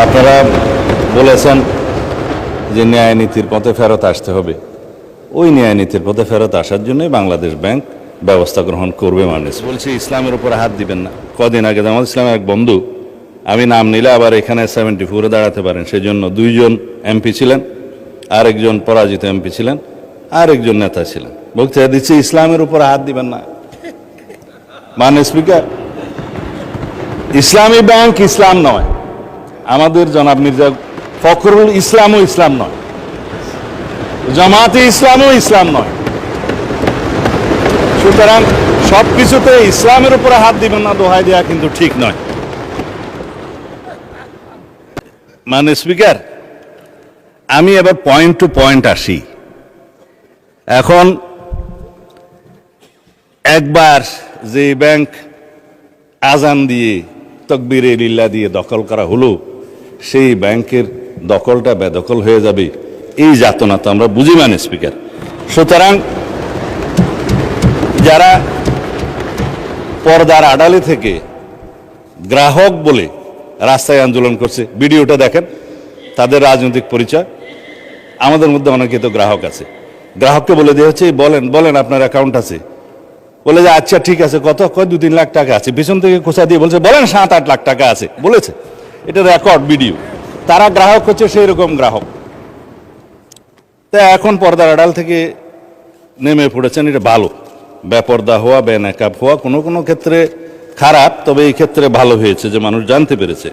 আপনারা বলেছেন যে ন্যায় নীতির পথে ফেরত আসতে হবে। ওই ন্যায় নীতির পথে ফেরত আসার জন্যই বাংলাদেশ ব্যাংক ব্যবস্থা গ্রহণ করবে। মানুষ বলছে ইসলামের উপর হাত দিবেন না। কদিন আগে জামাত ইসলামের এক বন্ধু, আমি নাম নিলে আবার এখানে 74-এ দাঁড়াতে পারেন, সেই জন্য 2 জন এমপি ছিলেন, আরেকজন পরাজিত এমপি ছিলেন, আরেকজন নেতা ছিলেন, বক্তৃতা দিচ্ছে ইসলামের উপর হাত দিবেন না। মানে স্পিকার, ইসলামী ব্যাংক ইসলাম নয়, আমাদের জনাব মির্জা ফখরুল ইসলামও ইসলাম নয়, জামাতে ইসলামও ইসলাম নয়। সুতরাং সবকিছুতে ইসলামের উপরে হাত দিবেন না দোহাই দেওয়া কিন্তু ঠিক নয়। মানে স্পিকার, আমি এবার পয়েন্ট টু পয়েন্ট আসি। এখন একবার যে ব্যাংক আজান দিয়ে তকবীরে লিল্লাহ দিয়ে দখল করা হলো, সেই ব্যাংকের দখলটা বেদখল হয়ে যাবে, এই যাতনা তো আমরা বুঝি। মানে স্পিকার, সুতরাং যারা পর্দার আড়ালে থেকে গ্রাহক বলে রাস্তায় আন্দোলন করছে, ভিডিওটা দেখেন, তাদের রাজনৈতিক পরিচয়। আমাদের মধ্যে অনেকে তো গ্রাহক আছে, গ্রাহককে বলে দেওয়া হচ্ছে বলেন বলেন আপনার অ্যাকাউন্ট আছে, বলে যে আচ্ছা ঠিক আছে, কত, কয় 2-3 লাখ টাকা আছে, পিছন থেকে খোঁচা দিয়ে বলছে বলেন 7-8 লাখ টাকা আছে, বলেছে। এটা রেকর্ড ভিডিও। তারা গ্রাহক হচ্ছে সেই রকম গ্রাহক। তা এখন পর্দার আড়াল থেকে নেমে পড়েছেন, এটা ভালো। বেপর্দা হওয়া, বেনাকাব হওয়া কোনো কোনো ক্ষেত্রে খারাপ, তবে এই ক্ষেত্রে ভালো হয়েছে যে মানুষ জানতে পেরেছে।